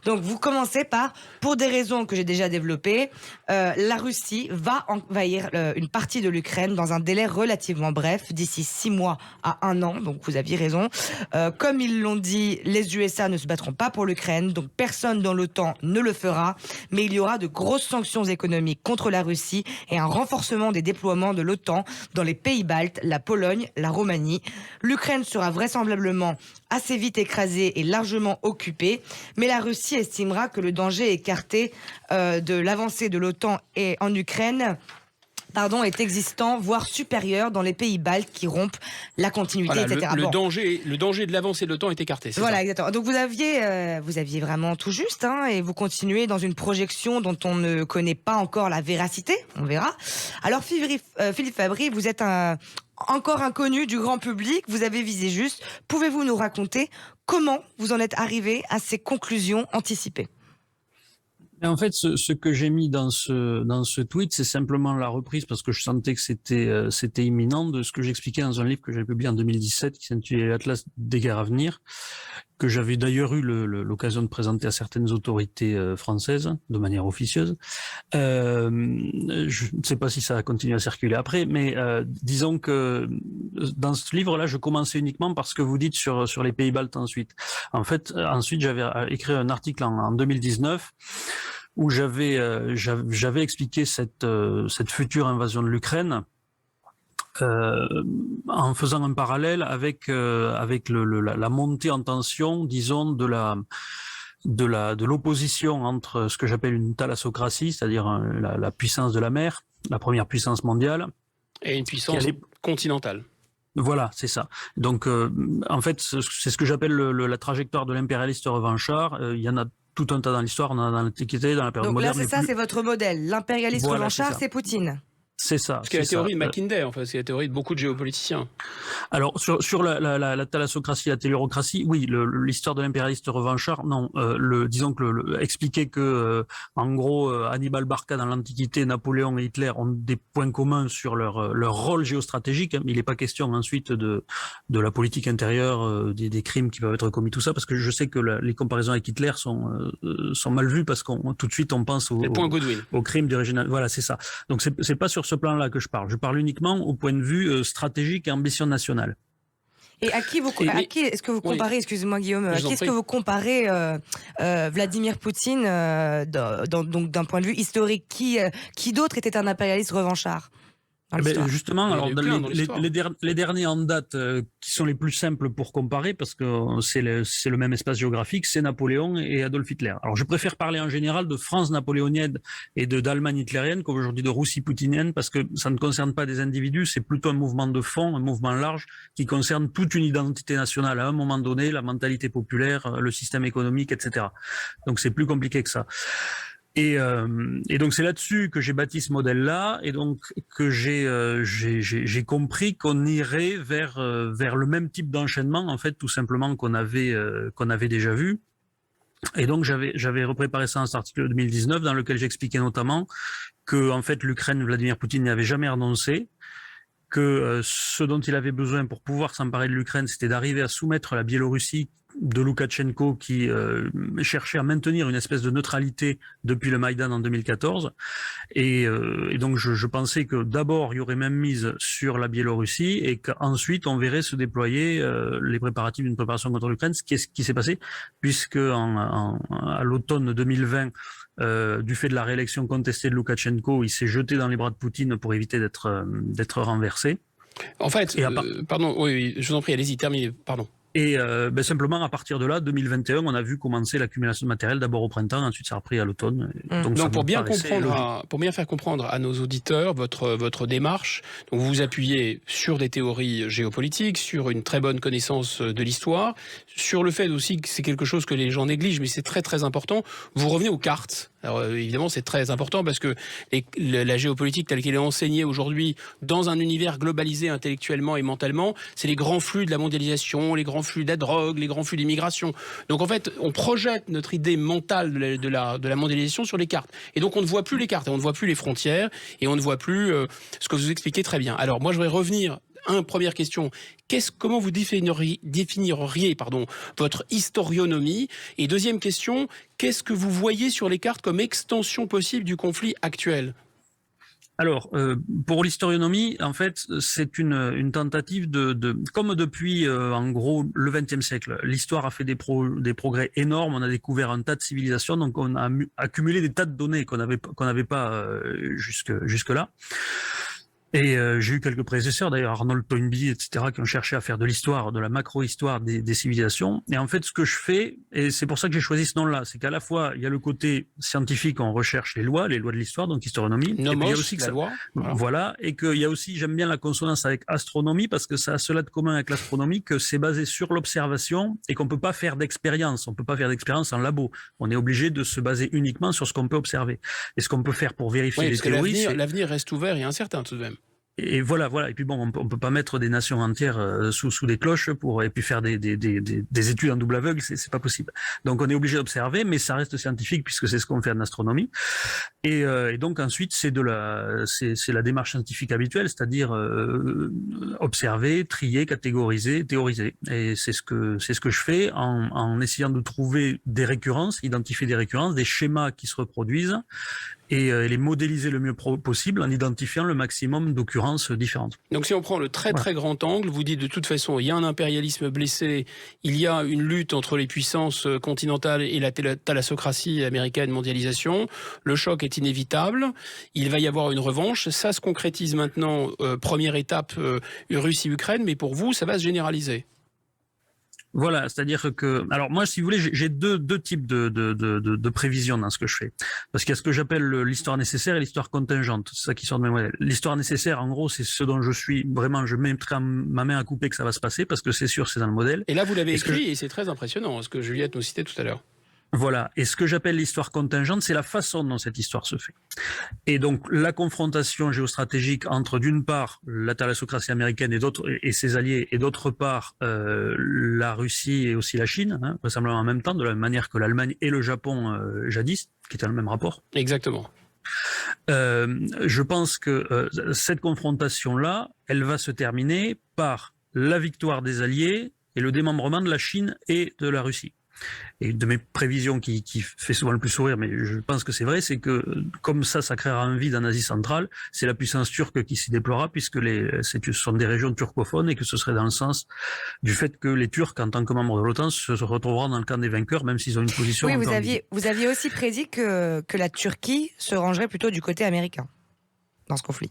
Donc vous commencez par « Pour des raisons que j'ai déjà développées, la Russie va envahir une partie de l'Ukraine dans un délai relativement bref, d'ici 6 mois à 1 an. » Donc vous aviez raison. Comme ils l'ont dit, les USA ne se battront pas pour l'Ukraine, donc personne dans l'OTAN ne le fera, mais il y aura de grosses sanctions économiques contre la Russie et un renforcement des déploiements de l'OTAN dans les pays baltes, la Pologne, la Roumanie. L'Ukraine sera vraisemblablement assez vite écrasée et largement occupée, mais la Russie estimera que le danger est écarté de l'avancée de l'OTAN en Ukraine pardon, est existant, voire supérieur dans les pays baltes qui rompent la continuité, Voilà, etc. le Bon. danger de l'avancée de l'OTAN est écarté. C'est Voilà, ça. exactement. Donc vous aviez vraiment tout juste, hein, et vous continuez dans une projection dont on ne connaît pas encore la véracité, on verra. Alors Philippe Fabry, vous êtes encore inconnu du grand public, vous avez visé juste. Pouvez-vous nous raconter comment vous en êtes arrivé à ces conclusions anticipées ? Et en fait, ce que j'ai mis dans ce tweet, c'est simplement la reprise parce que je sentais que c'était imminent de ce que j'expliquais dans un livre que j'avais publié en 2017 qui s'intitulait L'Atlas des guerres à venir, que j'avais d'ailleurs eu l'occasion de présenter à certaines autorités françaises de manière officieuse. Je ne sais pas si ça a continué à circuler après, mais disons que dans ce livre-là, je commençais uniquement par ce que vous dites sur les pays baltes ensuite. En fait, ensuite, j'avais écrit un article en 2019 où j'avais expliqué cette future invasion de l'Ukraine en faisant un parallèle avec la montée en tension, disons, de l'opposition entre ce que j'appelle une thalassocratie, c'est-à-dire la puissance de la mer, la première puissance mondiale, Et une puissance continentale. Voilà, c'est ça. Donc, en fait, c'est ce que j'appelle la trajectoire de l'impérialiste revanchard. Il y en a tout un tas dans l'histoire, on en a dans l'Antiquité, dans la période Donc là, moderne. c'est ça, c'est votre modèle. L'impérialiste Voilà, revanchard, c'est ça. c'est Poutine. C'est ça. Ce qui est la théorie de Mackinder, enfin, c'est la théorie de beaucoup de géopoliticiens. Alors sur la thalassocratie, la tellurocratie, oui, l'histoire de l'impérialiste revanchard, non. Disons que expliquer que en gros Hannibal Barca dans l'Antiquité, Napoléon et Hitler ont des points communs sur leur rôle géostratégique. Il n'est pas question ensuite de la politique intérieure, des crimes qui peuvent être commis, tout ça, parce que je sais que les comparaisons avec Hitler sont mal vues parce qu'on tout de suite on pense au crime d'origine. Voilà, c'est ça. Donc c'est pas sur ce plan-là que je parle. Je parle uniquement au point de vue stratégique et ambition nationale. Et à qui est-ce que vous comparez, excusez-moi Guillaume, à qui est-ce que vous comparez Vladimir Poutine donc d'un point de vue historique, qui d'autre était un impérialiste revanchard? Justement, alors les derniers en date qui sont les plus simples pour comparer, parce que c'est le même espace géographique, c'est Napoléon et Adolf Hitler. Alors je préfère parler en général de France napoléonienne et d'Allemagne hitlérienne qu'aujourd'hui de Russie poutinienne, parce que ça ne concerne pas des individus, c'est plutôt un mouvement de fond, un mouvement large qui concerne toute une identité nationale à un moment donné, la mentalité populaire, le système économique, etc. Donc c'est plus compliqué que ça. Et donc c'est là-dessus que j'ai bâti ce modèle-là, et donc que j'ai compris qu'on irait vers le même type d'enchaînement, en fait, tout simplement qu'on avait déjà vu. Et donc j'avais repréparé ça dans cet article de 2019 dans lequel j'expliquais notamment que en fait l'Ukraine, Vladimir Poutine n'y avait jamais renoncé, que ce dont il avait besoin pour pouvoir s'emparer de l'Ukraine, c'était d'arriver à soumettre la Biélorussie de Loukachenko qui cherchait à maintenir une espèce de neutralité depuis le Maïdan en 2014. Et donc je pensais que d'abord il y aurait même mise sur la Biélorussie et qu'ensuite on verrait se déployer les préparatifs d'une préparation contre l'Ukraine, ce qui s'est passé, puisque à l'automne 2020, du fait de la réélection contestée de Loukachenko, il s'est jeté dans les bras de Poutine pour éviter d'être renversé. En fait, pardon, oui, je vous en prie, allez-y, terminez, pardon. Et simplement, à partir de là, 2021, on a vu commencer l'accumulation de matériel, d'abord au printemps, ensuite ça a repris à l'automne. Donc pour bien faire comprendre à nos auditeurs votre démarche, donc vous vous appuyez sur des théories géopolitiques, sur une très bonne connaissance de l'histoire, sur le fait aussi que c'est quelque chose que les gens négligent, mais c'est très très important, vous revenez aux cartes. Alors évidemment c'est très important parce que la géopolitique telle qu'elle est enseignée aujourd'hui dans un univers globalisé intellectuellement et mentalement, c'est les grands flux de la mondialisation, les grands flux de la drogue, les grands flux d'immigration. Donc en fait on projette notre idée mentale de la mondialisation sur les cartes. Et donc on ne voit plus les cartes, et on ne voit plus les frontières, et on ne voit plus ce que vous expliquez très bien. Alors moi je voudrais revenir. Première question, comment vous définiriez votre historionomie? Et deuxième question, qu'est-ce que vous voyez sur les cartes comme extension possible du conflit actuel? Alors, pour l'historionomie, en fait, c'est une tentative comme depuis, en gros, le XXe siècle. L'histoire a fait des progrès énormes. On a découvert un tas de civilisations, donc on a accumulé des tas de données qu'on n'avait pas jusque là. Et j'ai eu quelques prédécesseurs, d'ailleurs Arnold Toynbee, etc., qui ont cherché à faire de l'histoire, de la macro-histoire des civilisations. Et en fait, ce que je fais, et c'est pour ça que j'ai choisi ce nom-là, c'est qu'à la fois, il y a le côté scientifique, on recherche les lois de l'histoire, donc historionomie. Nomos, et puis il y a aussi que la loi. Voilà, et qu'il y a aussi, j'aime bien la consonance avec astronomie, parce que ça a cela de commun avec l'astronomie, que c'est basé sur l'observation et qu'on peut pas faire d'expérience. On peut pas faire d'expérience en labo. On est obligé de se baser uniquement sur ce qu'on peut observer. Et ce qu'on peut faire pour vérifier les théories, l'avenir reste ouvert et incertain tout de même. Et voilà. Et puis bon, on peut pas mettre des nations entières sous des cloches et puis faire des études en double aveugle, c'est pas possible. Donc on est obligé d'observer, mais ça reste scientifique puisque c'est ce qu'on fait en astronomie. Et donc ensuite c'est la démarche scientifique habituelle, c'est-à-dire observer, trier, catégoriser, théoriser. Et c'est ce que je fais en essayant de trouver des récurrences, identifier des récurrences, des schémas qui se reproduisent. Et les modéliser le mieux possible en identifiant le maximum d'occurrences différentes. Donc si on prend le très grand angle, vous dites de toute façon, il y a un impérialisme blessé, il y a une lutte entre les puissances continentales et la thalassocratie américaine, mondialisation, le choc est inévitable, il va y avoir une revanche, ça se concrétise maintenant, première étape, Russie-Ukraine, mais pour vous, ça va se généraliser. Voilà, c'est-à-dire que, alors moi, si vous voulez, j'ai deux types de prévisions dans ce que je fais, parce qu'il y a ce que j'appelle l'histoire nécessaire et l'histoire contingente. C'est ça qui sort de mes modèles. L'histoire nécessaire, en gros, c'est ce dont je suis vraiment, je mettrai ma main à couper que ça va se passer, parce que c'est sûr, c'est dans le modèle. Et là, vous l'avez écrit et c'est très impressionnant, ce que Juliette nous citait tout à l'heure. Voilà. Et ce que j'appelle l'histoire contingente, c'est la façon dont cette histoire se fait. Et donc, la confrontation géostratégique entre, d'une part, la thalassocratie américaine et ses alliés, et d'autre part, la Russie et aussi la Chine, vraisemblablement en même temps, de la même manière que l'Allemagne et le Japon jadis, qui étaient dans le même rapport. Exactement. Je pense que cette confrontation-là, elle va se terminer par la victoire des alliés et le démembrement de la Chine et de la Russie. Et de mes prévisions qui fait souvent le plus sourire, mais je pense que c'est vrai, c'est que comme ça créera un vide en Asie centrale, c'est la puissance turque qui s'y déploiera, puisque ce sont des régions turcophones et que ce serait dans le sens du fait que les Turcs, en tant que membres de l'OTAN, se retrouveront dans le camp des vainqueurs, même s'ils ont une position... Oui, vous aviez aussi prédit que la Turquie se rangerait plutôt du côté américain dans ce conflit.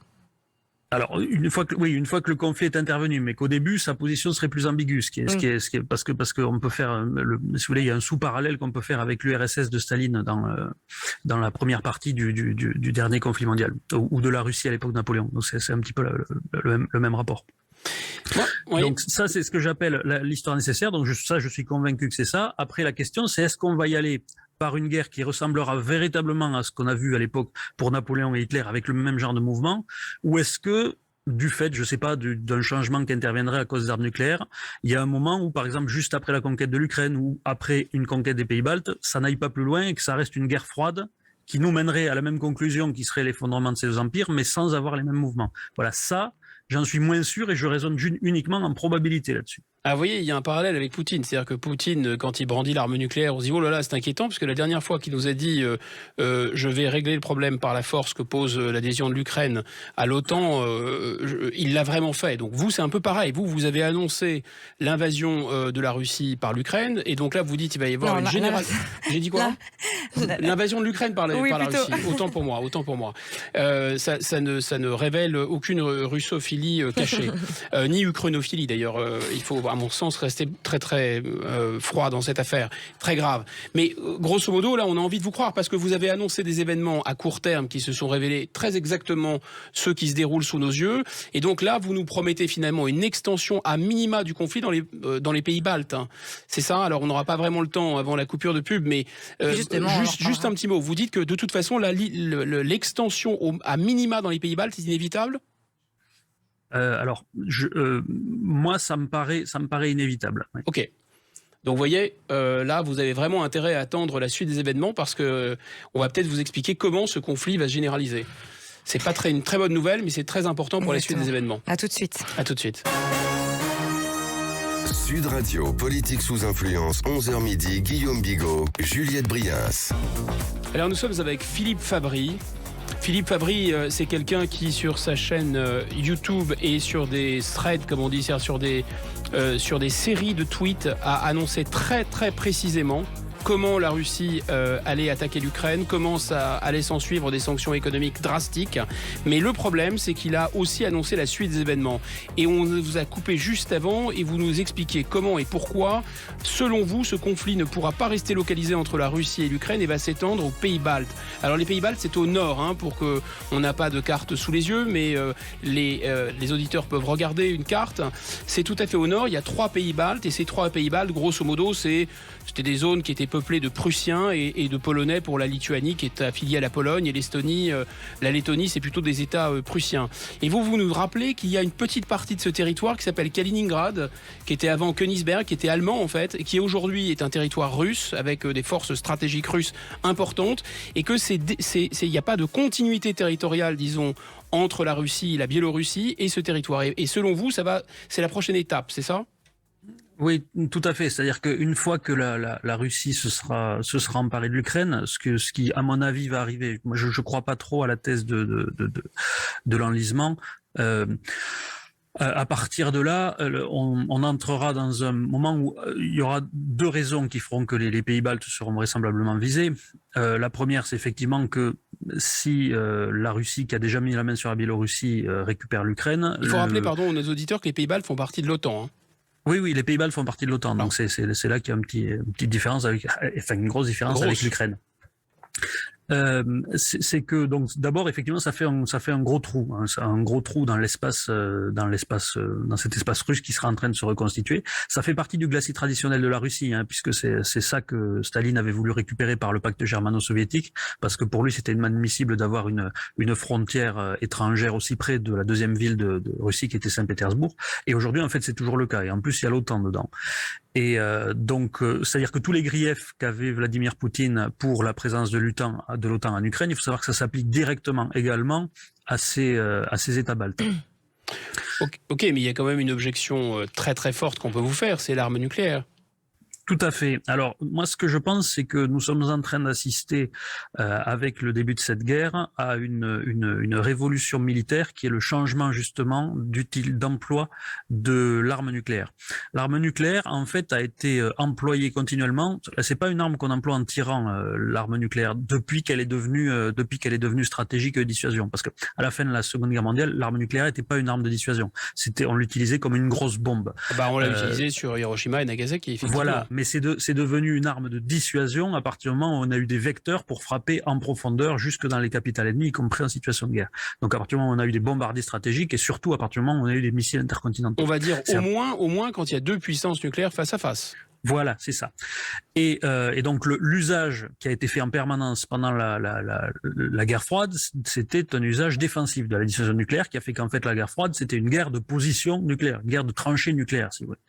Alors une fois que le conflit est intervenu, mais qu'au début sa position serait plus ambiguë, ce qui est parce que on peut faire si vous voulez, il y a un sous-parallèle qu'on peut faire avec l'URSS de Staline dans la première partie du dernier conflit mondial, ou de la Russie à l'époque de Napoléon. Donc c'est un petit peu le même rapport. Oui. Donc ça c'est ce que j'appelle l'histoire nécessaire. Donc je suis convaincu que c'est ça. Après la question c'est est-ce qu'on va y aller par une guerre qui ressemblera véritablement à ce qu'on a vu à l'époque pour Napoléon et Hitler avec le même genre de mouvement, ou est-ce que, du fait, je sais pas, d'un changement qui interviendrait à cause des armes nucléaires, il y a un moment où, par exemple, juste après la conquête de l'Ukraine ou après une conquête des Pays-Baltes, ça n'aille pas plus loin et que ça reste une guerre froide qui nous mènerait à la même conclusion qui serait l'effondrement de ces deux empires, mais sans avoir les mêmes mouvements. Voilà, ça, j'en suis moins sûr et je raisonne uniquement en probabilité là-dessus. Ah, vous voyez, il y a un parallèle avec Poutine. C'est-à-dire que Poutine, quand il brandit l'arme nucléaire, on se dit, oh là là, c'est inquiétant, parce que la dernière fois qu'il nous a dit, je vais régler le problème par la force que pose l'adhésion de l'Ukraine à l'OTAN, il l'a vraiment fait. Donc vous, c'est un peu pareil. Vous avez annoncé l'invasion de la Russie par l'Ukraine, et donc là, vous dites, il va y avoir une génération... J'ai dit quoi? L'invasion de l'Ukraine par la Russie. Autant pour moi. Ça ne révèle aucune russophilie cachée, ni ukrainophilie d'ailleurs. Il faut, à mon sens, rester très très froid dans cette affaire, très grave. Mais grosso modo, là, on a envie de vous croire parce que vous avez annoncé des événements à court terme qui se sont révélés très exactement ceux qui se déroulent sous nos yeux. Et donc là, vous nous promettez finalement une extension à minima du conflit dans les pays baltes. Hein. C'est ça. Alors, on n'aura pas vraiment le temps avant la coupure de pub, mais juste un petit mot. Vous dites que de toute façon, l'extension à minima dans les pays baltes est inévitable. Alors, moi, ça me paraît inévitable. Oui. Ok. Donc, vous voyez, là, vous avez vraiment intérêt à attendre la suite des événements parce que on va peut-être vous expliquer comment ce conflit va se généraliser. C'est pas une très bonne nouvelle, mais c'est très important pour la suite des événements. À tout de suite. À tout de suite. Sud Radio, politique sous influence, 11h midi, Guillaume Bigot, Juliette Briens. Alors, nous sommes avec Philippe Fabry. Philippe Fabry, c'est quelqu'un qui, sur sa chaîne YouTube et sur des threads, comme on dit, sur des séries de tweets, a annoncé très très précisément comment la Russie allait attaquer l'Ukraine, comment ça allait s'en suivre des sanctions économiques drastiques. Mais le problème, c'est qu'il a aussi annoncé la suite des événements. Et on vous a coupé juste avant et vous nous expliquez comment et pourquoi, selon vous, ce conflit ne pourra pas rester localisé entre la Russie et l'Ukraine et va s'étendre aux pays baltes. Alors les pays baltes, c'est au nord, pour qu'on n'a pas de carte sous les yeux, mais les auditeurs peuvent regarder une carte. C'est tout à fait au nord, il y a 3 pays baltes et ces 3 pays baltes, grosso modo, c'était des zones qui étaient peuplées de Prussiens et de Polonais pour la Lituanie qui est affiliée à la Pologne, et l'Estonie, la Lettonie, c'est plutôt des États prussiens. Et vous nous rappelez qu'il y a une petite partie de ce territoire qui s'appelle Kaliningrad, qui était avant Königsberg, qui était allemand en fait, et qui aujourd'hui est un territoire russe avec des forces stratégiques russes importantes, et que il n'y a pas de continuité territoriale, disons, entre la Russie, la Biélorussie et ce territoire. Et selon vous, c'est la prochaine étape, c'est ça ? Oui, tout à fait. C'est-à-dire qu'une fois que la Russie se sera emparée de l'Ukraine, ce qui, à mon avis, va arriver, moi je crois pas trop à la thèse de l'enlisement. À partir de là, on entrera dans un moment où il y aura 2 raisons qui feront que les pays baltes seront vraisemblablement visés. La première, c'est effectivement que si la Russie, qui a déjà mis la main sur la Biélorussie, récupère l'Ukraine... Il faut rappeler, pardon, aux auditeurs que les pays baltes font partie de l'OTAN. Oui, les pays baltes font partie de l'OTAN, donc c'est là qu'il y a une petite différence une grosse différence avec l'Ukraine. C'est que donc d'abord effectivement ça fait un gros trou, un gros trou dans cet espace russe qui sera en train de se reconstituer. Ça fait partie du glacis traditionnel de la Russie, puisque c'est ça que Staline avait voulu récupérer par le pacte germano-soviétique, parce que pour lui c'était inadmissible d'avoir une frontière étrangère aussi près de la deuxième ville de Russie qui était Saint-Pétersbourg. Et aujourd'hui en fait c'est toujours le cas, et en plus il y a l'OTAN dedans. Et donc, c'est-à-dire que tous les griefs qu'avait Vladimir Poutine pour la présence de l'OTAN en Ukraine, il faut savoir que ça s'applique directement également à ces États baltes. Ok, mais il y a quand même une objection très très forte qu'on peut vous faire, c'est l'arme nucléaire. Tout à fait. Alors, moi, ce que je pense, c'est que nous sommes en train d'assister, avec le début de cette guerre, à une révolution militaire qui est le changement, justement, d'emploi de l'arme nucléaire. L'arme nucléaire, en fait, a été employée continuellement. C'est pas une arme qu'on emploie en tirant, l'arme nucléaire, depuis qu'elle est devenue stratégique de dissuasion. Parce que, à la fin de la Seconde Guerre mondiale, l'arme nucléaire n'était pas une arme de dissuasion. On l'utilisait comme une grosse bombe. On l'a utilisé sur Hiroshima et Nagasaki, effectivement. Voilà. Mais c'est devenu une arme de dissuasion à partir du moment où on a eu des vecteurs pour frapper en profondeur jusque dans les capitales ennemies, y compris en situation de guerre. Donc à partir du moment où on a eu des bombardiers stratégiques, et surtout à partir du moment où on a eu des missiles intercontinentaux. On va dire au moins quand il y a 2 puissances nucléaires face à face. Voilà, c'est ça. Et donc l'usage qui a été fait en permanence pendant la guerre froide, c'était un usage défensif de la dissuasion nucléaire, qui a fait qu'en fait la guerre froide, c'était une guerre de position nucléaire, une guerre de tranchée nucléaire, si vous voulez.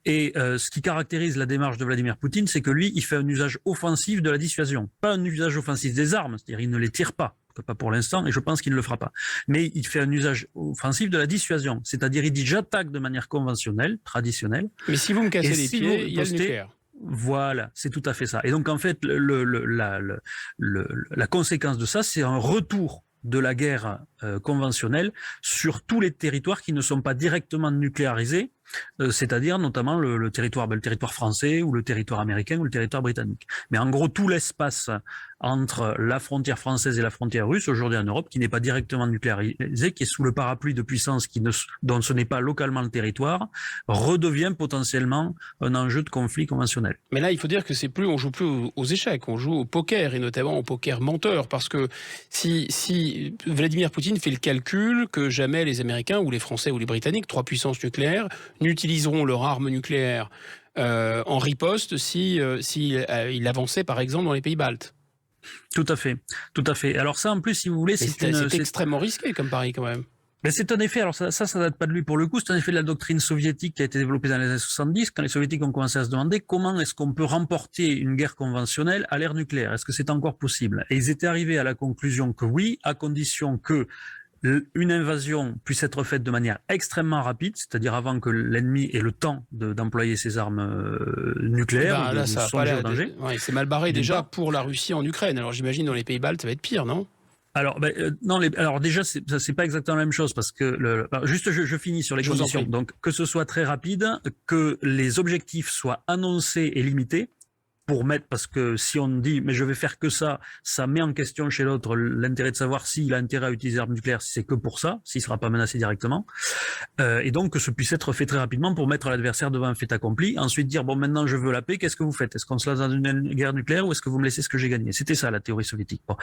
Et ce qui caractérise la démarche de Vladimir Poutine, c'est que lui, il fait un usage offensif de la dissuasion, pas un usage offensif des armes, c'est-à-dire il ne les tire pas pour l'instant, et je pense qu'il ne le fera pas. Mais il fait un usage offensif de la dissuasion, c'est-à-dire il dit j'attaque de manière conventionnelle, traditionnelle. Mais si vous me cassez les pieds, il y a le nucléaire. Voilà, c'est tout à fait ça. Et donc en fait, la conséquence de ça, c'est un retour de la guerre conventionnelle sur tous les territoires qui ne sont pas directement nucléarisés, c'est-à-dire notamment le territoire français ou le territoire américain ou le territoire britannique. Mais en gros, tout l'espace entre la frontière française et la frontière russe aujourd'hui en Europe, qui n'est pas directement nucléarisé, qui est sous le parapluie de puissances dont ce n'est pas localement le territoire, redevient potentiellement un enjeu de conflit conventionnel. Mais là, il faut dire que on joue plus aux échecs, on joue au poker, et notamment au poker menteur, parce que si Vladimir Poutine fait le calcul que jamais les Américains ou les Français ou les Britanniques, 3 puissances nucléaires, n'utiliseront leur arme nucléaire en riposte si il avançait par exemple dans les pays baltes. Tout à fait. Alors ça, en plus, si vous voulez, c'est extrêmement risqué comme pari quand même. Mais c'est un effet, alors ça date pas de lui pour le coup, c'est un effet de la doctrine soviétique qui a été développée dans les années 70, quand les soviétiques ont commencé à se demander comment est-ce qu'on peut remporter une guerre conventionnelle à l'ère nucléaire. Est-ce que c'est encore possible? Et ils étaient arrivés à la conclusion que oui, à condition que une invasion puisse être faite de manière extrêmement rapide, c'est-à-dire avant que l'ennemi ait le temps d'employer ses armes nucléaires. Là, ça c'est mal barré déjà pour la Russie en Ukraine. Alors j'imagine dans les pays baltes, ça va être pire, non? Alors, alors déjà, c'est pas exactement la même chose, parce que juste, je finis sur les conditions. Donc, que ce soit très rapide, que les objectifs soient annoncés et limités. parce que si on dit mais je vais faire que ça met en question chez l'autre l'intérêt de savoir s'il a intérêt à utiliser l'arme nucléaire, si c'est que pour ça, s'il sera pas menacé directement, et donc que ce puisse être fait très rapidement pour mettre l'adversaire devant un fait accompli, ensuite dire bon maintenant je veux la paix, qu'est-ce que vous faites? Est-ce qu'on se lance dans une guerre nucléaire ou est-ce que vous me laissez ce que j'ai gagné? C'était ça la théorie soviétique. Bon.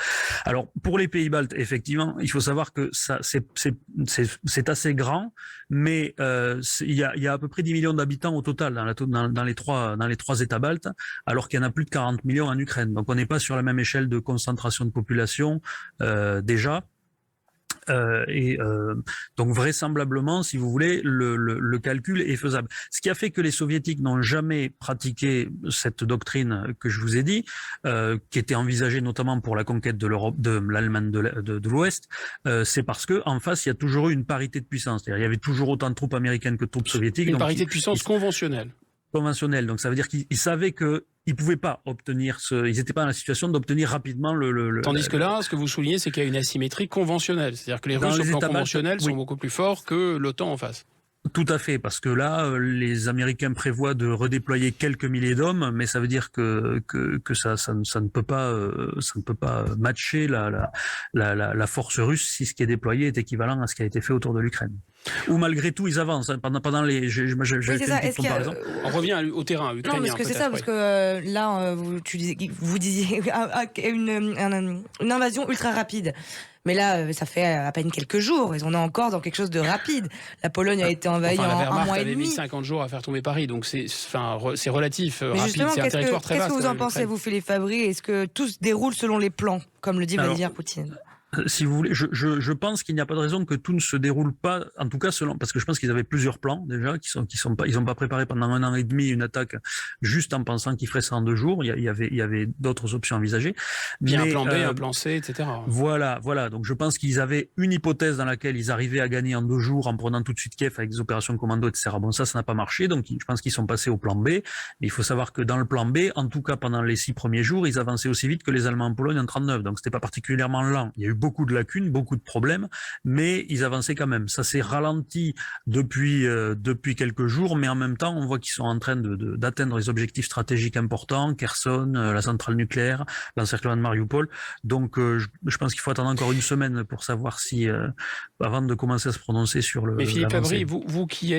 Alors pour les pays baltes, effectivement, il faut savoir que ça c'est assez grand, mais il y a à peu près 10 millions d'habitants au total dans les trois États baltes, alors qu'il y en a plus de 40 millions en Ukraine. Donc on n'est pas sur la même échelle de concentration de population déjà. Donc vraisemblablement, si vous voulez, le calcul est faisable. Ce qui a fait que les soviétiques n'ont jamais pratiqué cette doctrine que je vous ai dit, qui était envisagée notamment pour la conquête de l'Europe, de l'Allemagne de l'Ouest, c'est parce que en face il y a toujours eu une parité de puissance. C'est-à-dire il y avait toujours autant de troupes américaines que de troupes soviétiques. Une parité de puissance conventionnelle. Conventionnelle. Donc ça veut dire qu'ils savaient que ils pouvaient pas obtenir ils n'étaient pas dans la situation d'obtenir rapidement Tandis que là, ce que vous soulignez, c'est qu'il y a une asymétrie conventionnelle. C'est-à-dire que les Russes, au plan conventionnel, sont beaucoup plus forts que l'OTAN en face. Tout à fait, parce que là, les Américains prévoient de redéployer quelques milliers d'hommes, mais ça veut dire que ça ne peut pas matcher la force russe si ce qui est déployé est équivalent à ce qui a été fait autour de l'Ukraine. Ou malgré tout, ils avancent. Pendant les, j'ai fait une petite comparaison. On revient au terrain ukrainien. Non, parce que c'est ça, parce que là, vous disiez une invasion ultra rapide. Mais là, ça fait à peine quelques jours. Et on est encore dans quelque chose de rapide. La Pologne a été envahie en un mois et demi. Mis 50 jours à faire tomber Paris, donc c'est relatif, mais rapide. C'est un territoire très vaste. Qu'est-ce que vous en pensez, vous, Philippe Fabry? Est-ce que tout se déroule selon les plans, comme le dit Vladimir Poutine? Si vous voulez, je pense qu'il n'y a pas de raison que tout ne se déroule pas, en tout cas parce que je pense qu'ils avaient plusieurs plans déjà, ils n'ont pas préparé pendant 1 an et demi une attaque juste en pensant qu'ils feraient ça en 2 jours. Il y avait d'autres options envisagées. Bien un plan B, un plan C, etc. Voilà. Donc je pense qu'ils avaient une hypothèse dans laquelle ils arrivaient à gagner en 2 jours en prenant tout de suite Kiev avec des opérations commando, etc. Bon, ça n'a pas marché, donc je pense qu'ils sont passés au plan B. Mais il faut savoir que dans le plan B, en tout cas pendant les 6 premiers jours, ils avançaient aussi vite que les Allemands en Pologne en 39. Donc c'était pas particulièrement lent. Il y a eu beaucoup de lacunes, beaucoup de problèmes, mais ils avançaient quand même. Ça s'est ralenti depuis quelques jours, mais en même temps, on voit qu'ils sont en train d'atteindre les objectifs stratégiques importants, Kherson, la centrale nucléaire, l'encerclement de Mariupol. Donc, je pense qu'il faut attendre encore 1 semaine pour savoir si, avant de commencer à se prononcer sur le. Mais Philippe Fabry, vous qui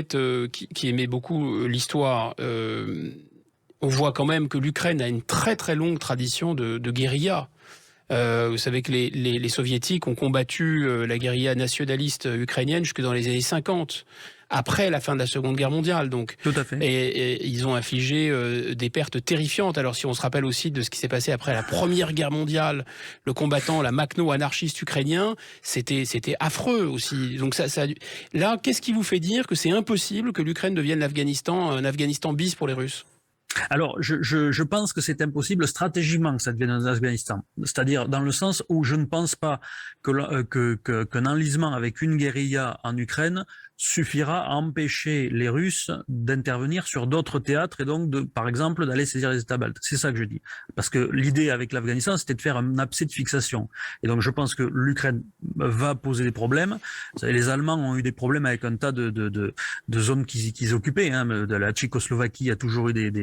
aimez beaucoup l'histoire, on voit quand même que l'Ukraine a une très très longue tradition de guérilla. Vous savez que les soviétiques ont combattu la guérilla nationaliste ukrainienne jusque dans les années 50, après la fin de la Seconde Guerre mondiale. Donc, tout à fait. Et ils ont infligé des pertes terrifiantes. Alors si on se rappelle aussi de ce qui s'est passé après la Première Guerre mondiale, le combattant, la Makhno-anarchiste ukrainien, c'était affreux aussi. Donc là, qu'est-ce qui vous fait dire que c'est impossible que l'Ukraine devienne un Afghanistan bis pour les Russes ? Alors, je pense que c'est impossible stratégiquement que ça devienne un Afghanistan. C'est-à-dire dans le sens où je ne pense pas qu'un enlisement avec une guérilla en Ukraine suffira à empêcher les Russes d'intervenir sur d'autres théâtres et donc, par exemple, d'aller saisir les États baltes. C'est ça que je dis. Parce que l'idée avec l'Afghanistan, c'était de faire un abcès de fixation. Et donc, je pense que l'Ukraine va poser des problèmes. Vous savez, les Allemands ont eu des problèmes avec un tas de zones qu'ils occupaient. De la Tchécoslovaquie, il y a toujours eu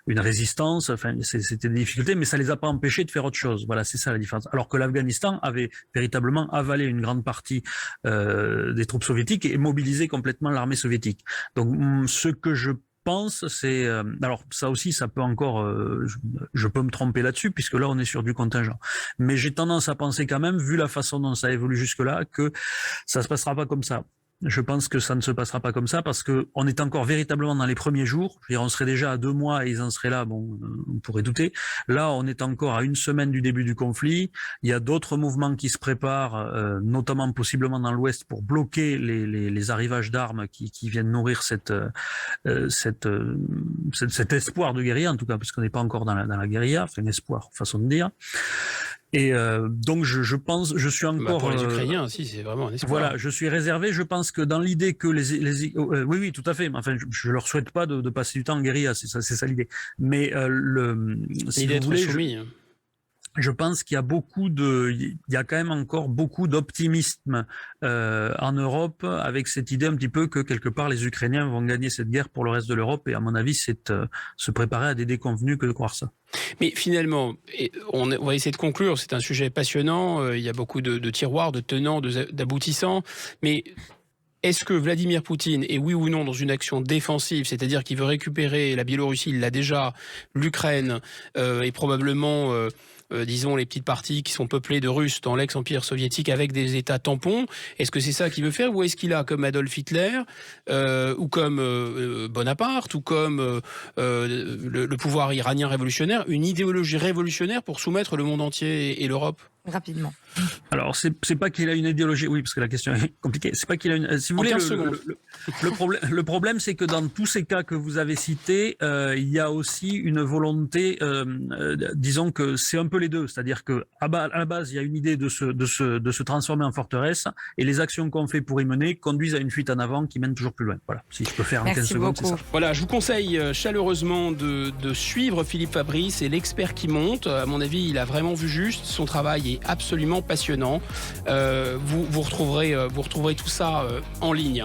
une résistance. Enfin, c'était des difficultés, mais ça les a pas empêchés de faire autre chose. Voilà, c'est ça la différence. Alors que l'Afghanistan avait véritablement avalé une grande partie des troupes soviétiques et mobilisé complètement l'armée soviétique. Donc, ce que je pense, c'est... alors, ça aussi, ça peut encore... je peux me tromper là-dessus, puisque là, on est sur du contingent. Mais j'ai tendance à penser quand même, vu la façon dont ça évolue jusque-là, que ça se passera pas comme ça. Je pense que ça ne se passera pas comme ça parce que on est encore véritablement dans les premiers jours. Je veux dire, on serait déjà à 2 mois et ils en seraient là. Bon, on pourrait douter. Là, on est encore à 1 semaine du début du conflit. Il y a d'autres mouvements qui se préparent, notamment possiblement dans l'Ouest, pour bloquer les arrivages d'armes qui viennent nourrir cet espoir de guérilla, en tout cas, puisqu'on n'est pas encore dans la guérilla. C'est un espoir, façon de dire. Et donc je pense, je suis encore pour les Ukrainiens, si c'est vraiment un espoir. Voilà, je suis réservé. Je pense que dans l'idée que oui, tout à fait. Enfin, je leur souhaite pas de passer du temps en guérilla, c'est ça l'idée. Mais si l'idée vous voulez, soumis. je pense qu'il y a quand même encore beaucoup d'optimisme en Europe avec cette idée un petit peu que quelque part les Ukrainiens vont gagner cette guerre pour le reste de l'Europe, et à mon avis c'est se préparer à des déconvenues que de croire ça. Mais finalement, on va essayer de conclure, c'est un sujet passionnant, il y a beaucoup de tiroirs, de tenants, d'aboutissants, mais est-ce que Vladimir Poutine est oui ou non dans une action défensive, c'est-à-dire qu'il veut récupérer la Biélorussie, il l'a déjà, l'Ukraine et probablement disons les petites parties qui sont peuplées de Russes dans l'ex-empire soviétique avec des États tampons. Est-ce que c'est ça qu'il veut faire, ou est-ce qu'il a, comme Adolf Hitler, ou comme Bonaparte, ou comme le pouvoir iranien révolutionnaire, une idéologie révolutionnaire pour soumettre le monde entier et l'Europe? Rapidement. Alors, c'est pas qu'il a une idéologie, oui, parce que la question est compliquée. C'est pas qu'il a une. Si vous voulez, le problème, c'est que dans tous ces cas que vous avez cités, il y a aussi une volonté, disons que c'est un peu les deux, c'est-à-dire que à la base, il y a une idée de se transformer en forteresse, et les actions qu'on fait pour y mener conduisent à une fuite en avant qui mène toujours plus loin. Voilà. Si je peux faire en 15 secondes, c'est ça. Voilà, je vous conseille chaleureusement de suivre Philippe Fabry, c'est l'expert qui monte. À mon avis, il a vraiment vu juste. Son travail est absolument passionnant. Vous retrouverez tout ça en ligne.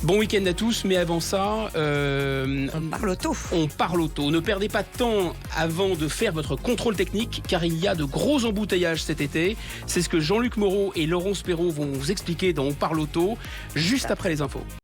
Bon week-end à tous, mais avant ça... on parle auto. On parle auto. Ne perdez pas de temps avant de faire votre contrôle technique, car il y a de gros embouteillages cet été. C'est ce que Jean-Luc Moreau et Laurence Perrault vont vous expliquer dans On parle auto, juste après les infos.